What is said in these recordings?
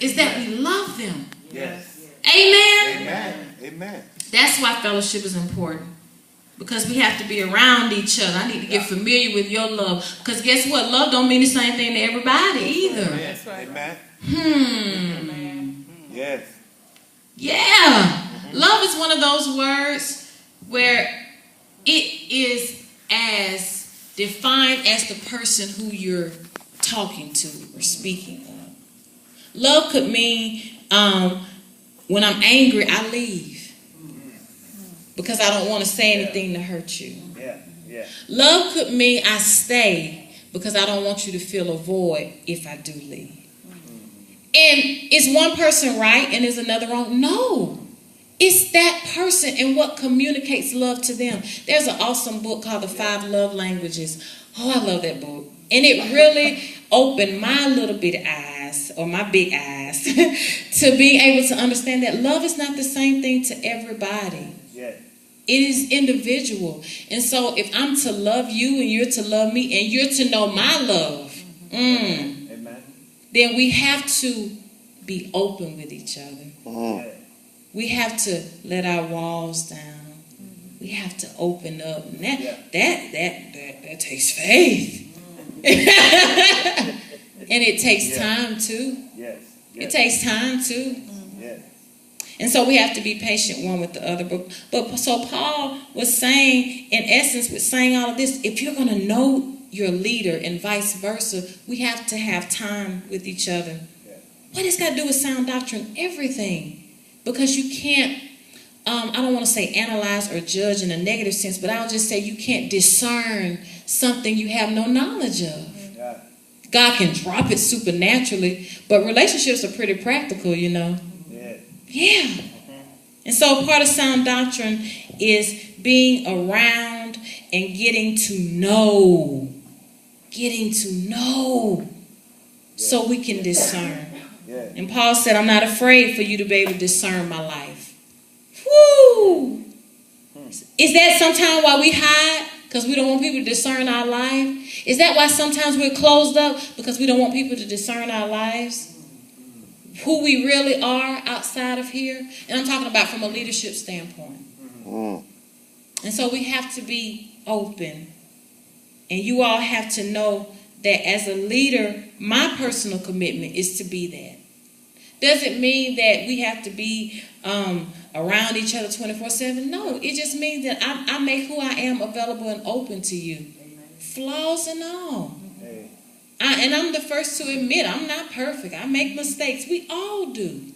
is that we love them. Yes. Amen? Amen. Amen. That's why fellowship is important. Because we have to be around each other. I need to get familiar with your love. Because guess what? Love don't mean the same thing to everybody either. That's right. Amen. Amen. Yes. Yeah. Love is one of those words where it is as defined as the person who you're talking to or speaking of. Love could mean when I'm angry, I leave. Because I don't want to say anything to hurt you. Yeah. Love could mean I stay because I don't want you to feel a void if I do leave. And is one person right and is another wrong? No. It's that person and what communicates love to them. There's an awesome book called The 5 Love Languages. Oh, I love that book. And it really opened my little bit of eyes, or my big eyes, to being able to understand that love is not the same thing to everybody. It is individual. And so if I'm to love you and you're to love me and you're to know my love, Amen. Then we have to be open with each other. We have to let our walls down. We have to open up. And that takes faith. And it takes time too. It takes time too. And so we have to be patient one with the other. But so Paul was saying, in essence, with saying all of this, if you're going to know your leader and vice versa, we have to have time with each other. What has got to do with sound doctrine? Everything. Because you can't, I don't want to say analyze or judge in a negative sense, but I'll just say you can't discern something you have no knowledge of. God can drop it supernaturally, but relationships are pretty practical, you know. Yeah. And so part of sound doctrine is being around and getting to know. So we can discern. And Paul said, I'm not afraid for you to be able to discern my life. Woo! Is that sometimes why we hide? Because we don't want people to discern our life? Is that why sometimes we're closed up? Because we don't want people to discern our lives? Who we really are outside of here? And I'm talking about from a leadership standpoint. And so we have to be open. And you all have to know that as a leader, my personal commitment is to be that. Doesn't mean that we have to be around each other 24/7. No, it just means that I make who I am available and open to you. Flaws and all. And I'm the first to admit I'm not perfect. I make mistakes. We all do.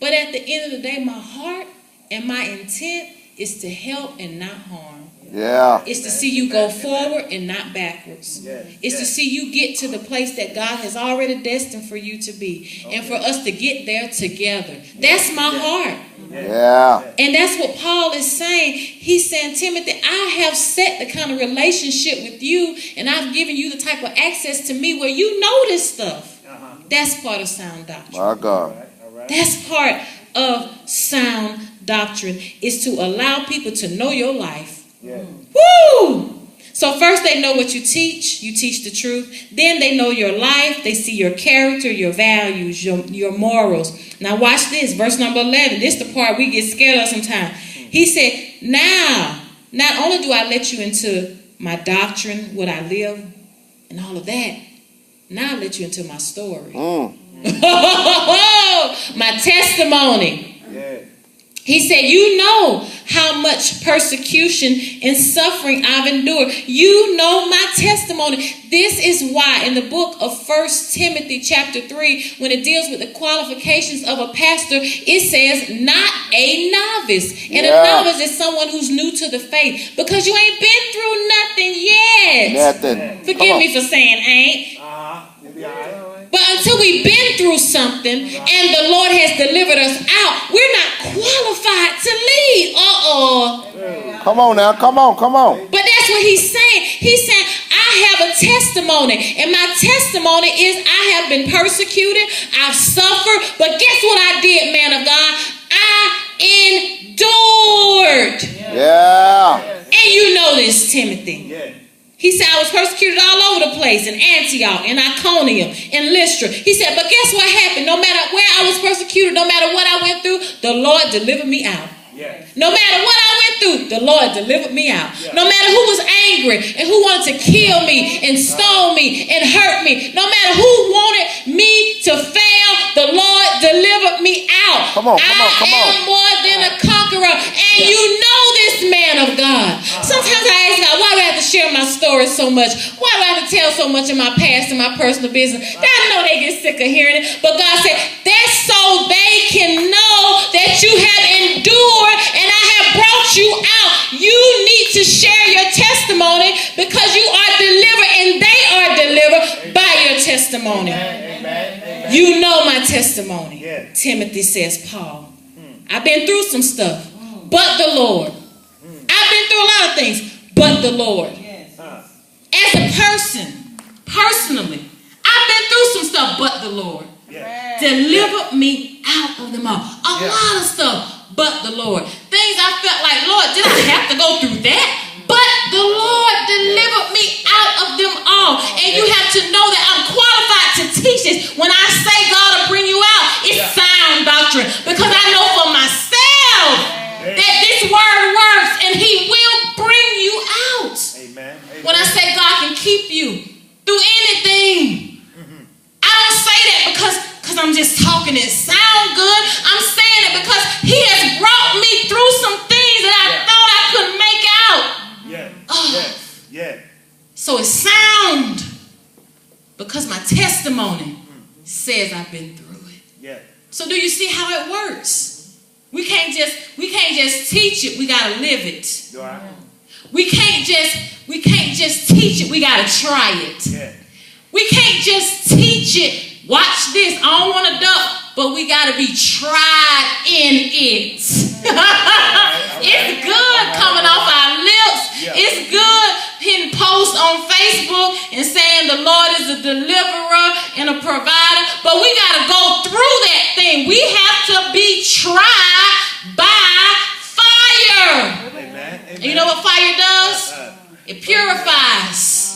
But at the end of the day, my heart and my intent is to help and not harm. It's to see you go forward and not backwards. It's to see you get to the place that God has already destined for you to be. And for us to get there together. That's my heart. And that's what Paul is saying. He's saying, Timothy, I have set the kind of relationship with you, and I've given you the type of access to me where you know this stuff. That's part of sound doctrine. My God. That's part of sound doctrine, is to allow people to know your life. Woo! So first they know what you teach the truth. Then they know your life, they see your character, your values, your morals. Now watch this, verse number 11. This is the part we get scared of sometimes. He said, now, not only do I let you into my doctrine, what I live, and all of that, now I let you into my story. My testimony. He said, you know how much persecution and suffering I've endured. You know my testimony. This is why in the book of 1 Timothy chapter 3, when it deals with the qualifications of a pastor, it says not a novice. And a novice is someone who's new to the faith, because you ain't been through nothing yet. Forgive me for saying ain't. But until we've been through something and the Lord has delivered us out, we're not qualified to lead. Come on now, come on. But that's what he's saying. He's saying, I have a testimony, and my testimony is I have been persecuted, I've suffered, but guess what I did, man of God? I endured. And you know this, Timothy. He said, I was persecuted all over the place, in Antioch, in Iconium, in Lystra. He said, but guess what happened? persecuted, no matter what I went through, the Lord delivered me out. Yes. No matter what I went through, the Lord delivered me out. Yeah. No matter who was angry and who wanted to kill me and stone me and hurt me, no matter who wanted me to fail, the Lord delivered me out. Come on. I am more than a conqueror, and you know this, man of God. Sometimes I ask God, why do I have to share my story so much? Why do I have to tell so much of my past and my personal business? I know they get sick of hearing it, but God said, that's so they can know that you have endured and I have brought you out. You need to share your testimony because you are delivered and they are delivered by your testimony. Amen. You know my testimony. Yeah. Timothy says, Paul, I've been through some stuff, but the Lord. I've been through a lot of things, but the Lord. As a person, personally, I've been through some stuff, but the Lord. Delivered me out of them all. A lot of stuff. But the Lord. Things I felt like, Lord, did I have to go through that? But the Lord delivered me out of them all. And you have to know that I'm qualified to teach this. When I say God will bring you out, it's sound doctrine. Because I know for myself that this word works and he will bring you out. Amen. When I say God can keep you through anything, I don't say that because I'm just talking it sound good. I'm saying it because he has brought me through some things that I thought I couldn't make out. So it's sound because my testimony says I've been through it. So do you see how it works? We can't just teach it. We gotta live it. We can't just teach it. We gotta try it. We can't just teach it. Watch this. I don't want to duck, but we got to be tried in it. It's good coming off our lips. It's good hitting posts on Facebook and saying the Lord is a deliverer and a provider, but we got to go through that thing. We have to be tried by fire. Amen. And you know what fire does? It purifies.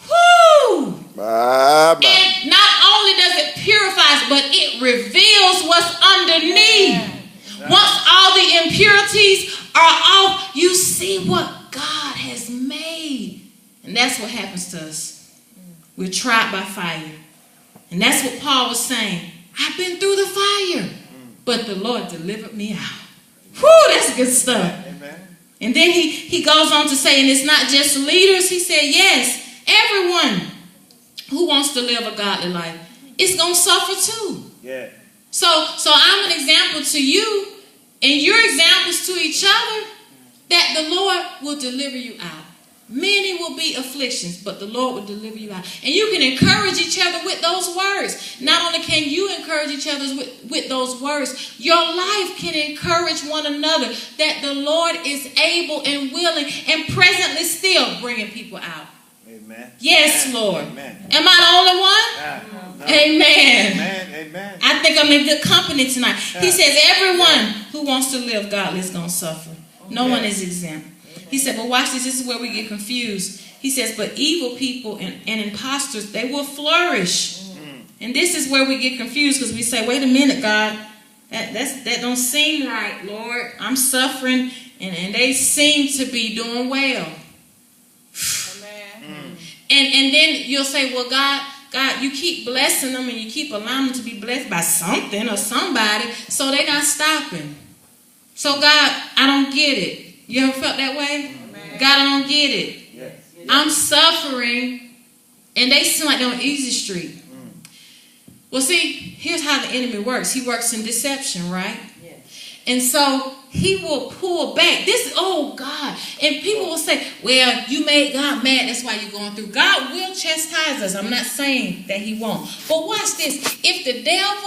Whoo! And not only does it purify, but it reveals what's underneath. Once all the impurities are off, you see what God has made. And that's what happens to us. We're tried by fire. And that's what Paul was saying. I've been through the fire, but the Lord delivered me out. Whew, that's good stuff. And then he goes on to say, and it's not just leaders. He said, yes, everyone who wants to live a godly life is going to suffer too. So I'm an example to you, and you're examples to each other, that the Lord will deliver you out. Many will be afflictions, but the Lord will deliver you out. And you can encourage each other with those words. Not only can you encourage each other with those words, your life can encourage one another that the Lord is able and willing and presently still bringing people out. Amen. Yes, Lord. Amen. Am I the only one? No. Amen. Amen. I think I'm in good company tonight. He says everyone who wants to live godly is going to suffer. No one is exempt. He said, but watch this. This is where we get confused. He says, but evil people and imposters, they will flourish. And this is where we get confused because we say, wait a minute, God. That don't seem right, Lord. I'm suffering and they seem to be doing well. And then you'll say, well, God, you keep blessing them and you keep allowing them to be blessed by something or somebody, so they're not stopping. So, God, I don't get it. You ever felt that way? Amen. God, I don't get it. Yes. I'm suffering and they seem like they're on easy street. Well, see, here's how the enemy works. He works in deception, right? Yes. And so he will pull back. Oh, God. And people will say, well, you made God mad. That's why you're going through. God will chastise us. I'm not saying that he won't. But watch this. If the devil